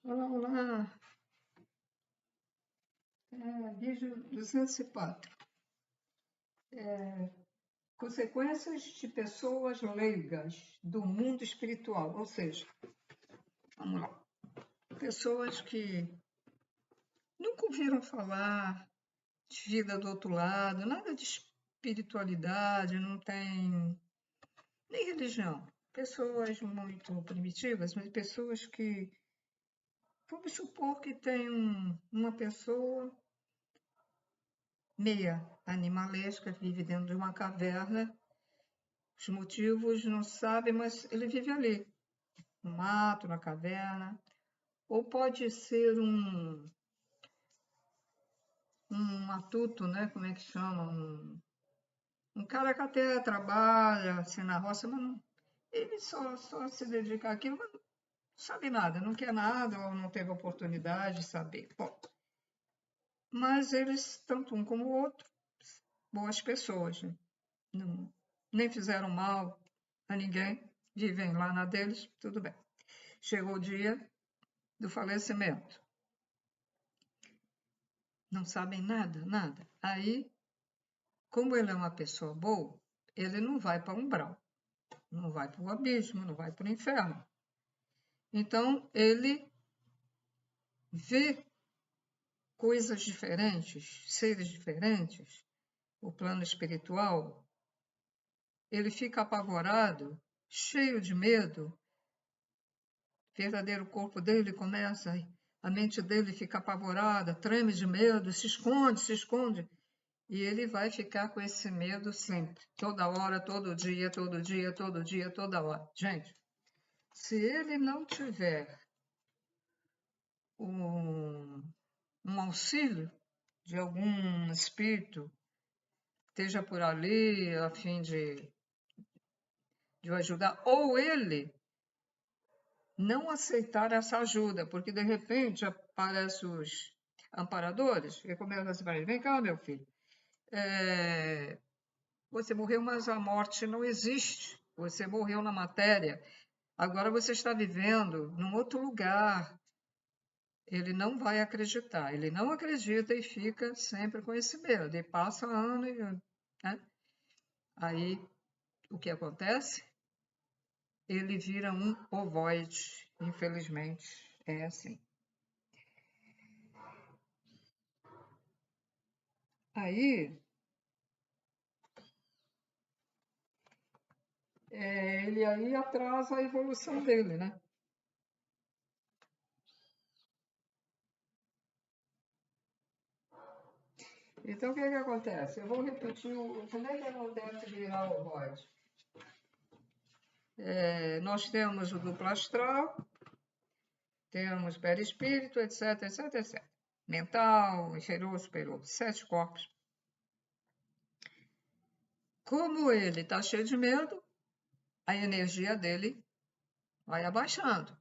Olá, olá. Vídeo 204. Consequências de pessoas leigas do mundo espiritual. Ou seja, vamos lá. Pessoas que nunca ouviram falar de vida do outro lado, nada de espiritualidade, não tem nem religião. Pessoas muito primitivas, mas pessoas que, vamos supor que tem uma pessoa meia animalesca, vive dentro de uma caverna. Os motivos não sabe, mas ele vive ali, no mato, na caverna. Ou pode ser um matuto, né? Como é que chama? Um cara que até trabalha assim na roça, mas não, ele só se dedica àquilo, mas não sabe nada, não quer nada ou não teve oportunidade de saber. Bom, mas eles, tanto um como o outro, boas pessoas, né? Não, nem fizeram mal a ninguém, vivem lá na deles, tudo bem. Chegou o dia do falecimento. Não sabem nada, nada. Aí, como ele é uma pessoa boa, ele não vai para o umbral, não vai para o abismo, não vai para o inferno. Então, ele vê coisas diferentes, seres diferentes, o plano espiritual, ele fica apavorado, cheio de medo, o verdadeiro corpo dele começa, a mente dele fica apavorada, treme de medo, se esconde, se esconde. E ele vai ficar com esse medo sempre, toda hora, todo dia, todo dia, todo dia, toda hora. Gente, se ele não tiver um, um auxílio de algum espírito, esteja por ali a fim de o ajudar, ou ele não aceitar essa ajuda, porque de repente aparecem os amparadores e começam assim para ele: vem cá, meu filho. Você morreu, mas a morte não existe. Você morreu na matéria. Agora você está vivendo num outro lugar. Ele não vai acreditar. Ele não acredita e fica sempre com esse medo. E passa ano e ano, né? Aí, o que acontece? Ele vira um ovoide. Infelizmente, é assim. Aí, ele aí atrasa a evolução dele, né? Então, o que que acontece? Eu vou repetir como é que acontece virar ovoide. Nós temos o duplo astral, temos perispírito, etc, etc, etc. Mental, inferior, superior, 7 corpos. Como ele está cheio de medo, a energia dele vai abaixando.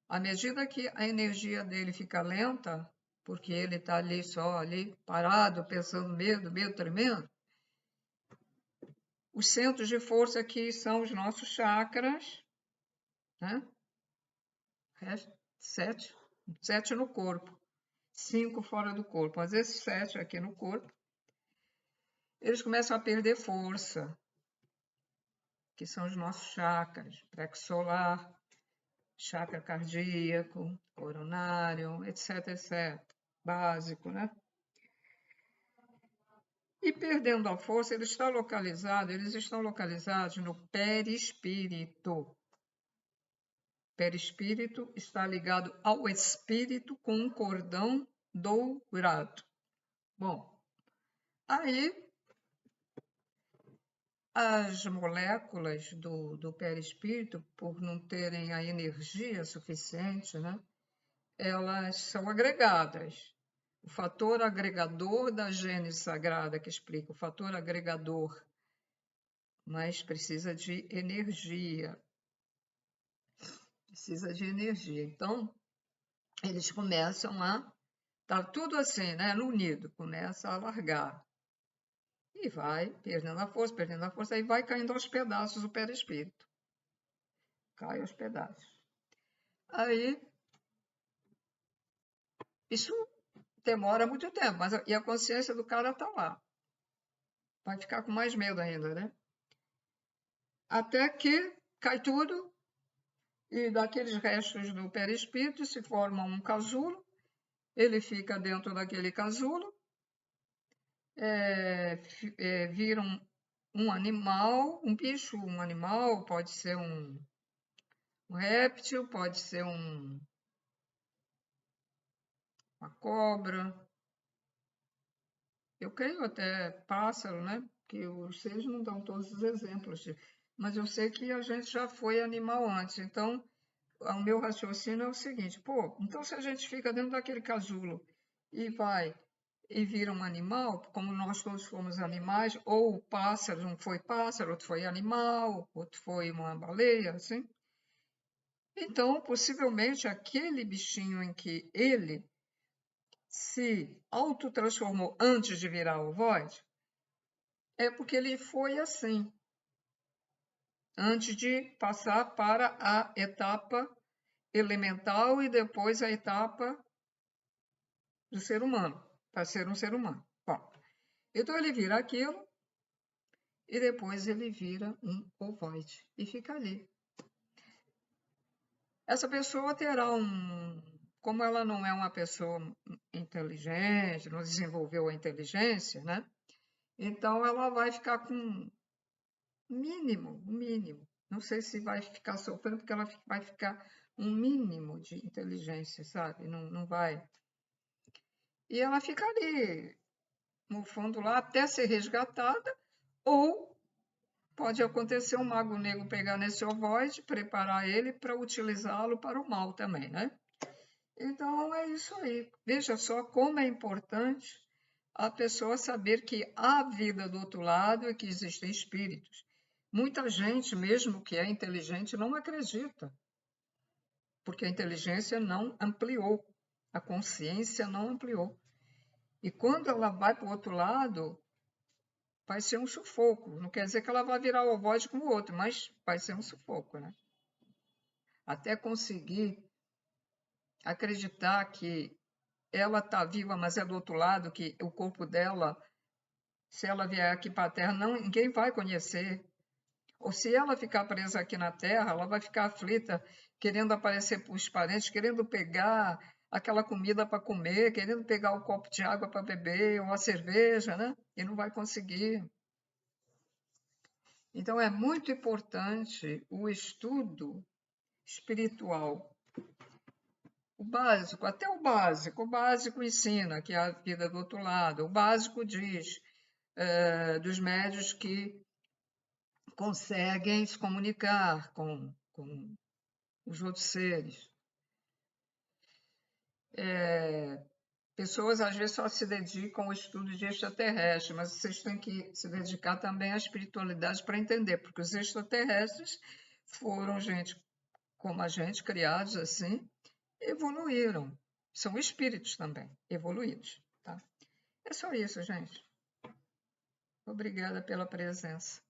À medida que a energia dele fica lenta, porque ele está ali só ali parado, pensando medo, medo tremendo, os centros de força aqui são os nossos chakras, né? 7 no corpo, 5 fora do corpo, mas esses 7 aqui no corpo, eles começam a perder força, que são os nossos chakras, plexo solar, chakra cardíaco, coronário, etc, etc, básico, né? E perdendo a força, eles estão localizados no perispírito. Perispírito está ligado ao espírito com um cordão dourado. Bom, aí as moléculas do perispírito, por não terem a energia suficiente, né, elas são agregadas. O fator agregador da gênese sagrada, que explica o fator agregador, mas precisa de energia. Precisa de energia. Então, eles começam a... Tá tudo assim, né, unido, começa a largar. E vai perdendo a força, aí vai caindo aos pedaços o perispírito. Cai aos pedaços. Aí Isso demora muito tempo, mas e a consciência do cara está lá. Vai ficar com mais medo ainda, né? Até que cai tudo e daqueles restos do perispírito se forma um casulo, ele fica dentro daquele casulo, vira um animal, um bicho, um animal, pode ser um réptil, pode ser uma cobra. Eu creio até pássaro, né? Que os seres não dão todos os exemplos, mas eu sei que a gente já foi animal antes. Então, o meu raciocínio é o seguinte: pô, então se a gente fica dentro daquele casulo e vai e vira um animal, como nós todos fomos animais, ou o pássaro, um foi pássaro, outro foi animal, outro foi uma baleia, assim. Então, possivelmente, aquele bichinho em que ele se autotransformou antes de virar o void, é porque ele foi assim, antes de passar para a etapa elemental e depois a etapa do ser humano, para ser um ser humano. Bom, então ele vira aquilo e depois ele vira um ovoide e fica ali. Essa pessoa terá como ela não é uma pessoa inteligente, não desenvolveu a inteligência, né? Então ela vai ficar com mínimo. Não sei se vai ficar sofrendo, porque ela vai ficar um mínimo de inteligência, sabe? Não vai. E ela fica ali, no fundo lá, até ser resgatada, ou pode acontecer um mago negro pegar nesse ovoide, preparar ele para utilizá-lo para o mal também, né? Então é isso aí. Veja só como é importante a pessoa saber que há vida do outro lado e que existem espíritos. Muita gente, mesmo que é inteligente, não acredita, porque a inteligência não ampliou, a consciência não ampliou. E quando ela vai para o outro lado, vai ser um sufoco. Não quer dizer que ela vai virar o ovoide como o outro, mas vai ser um sufoco, né? Até conseguir acreditar que ela está viva, mas é do outro lado, que o corpo dela, se ela vier aqui para a Terra, ninguém vai conhecer. Ou se ela ficar presa aqui na Terra, ela vai ficar aflita, querendo aparecer para os parentes, querendo pegar aquela comida para comer, querendo pegar o copo de água para beber, ou a cerveja, né? E não vai conseguir. Então, é muito importante o estudo espiritual. O básico, até o básico ensina que há vida do outro lado. O básico diz dos médios que conseguem se comunicar com os outros seres. Pessoas às vezes só se dedicam ao estudo de extraterrestres, mas vocês têm que se dedicar também à espiritualidade para entender, porque os extraterrestres foram gente como a gente, criados assim, evoluíram. São espíritos também, evoluídos. Tá? É só isso, gente. Obrigada pela presença.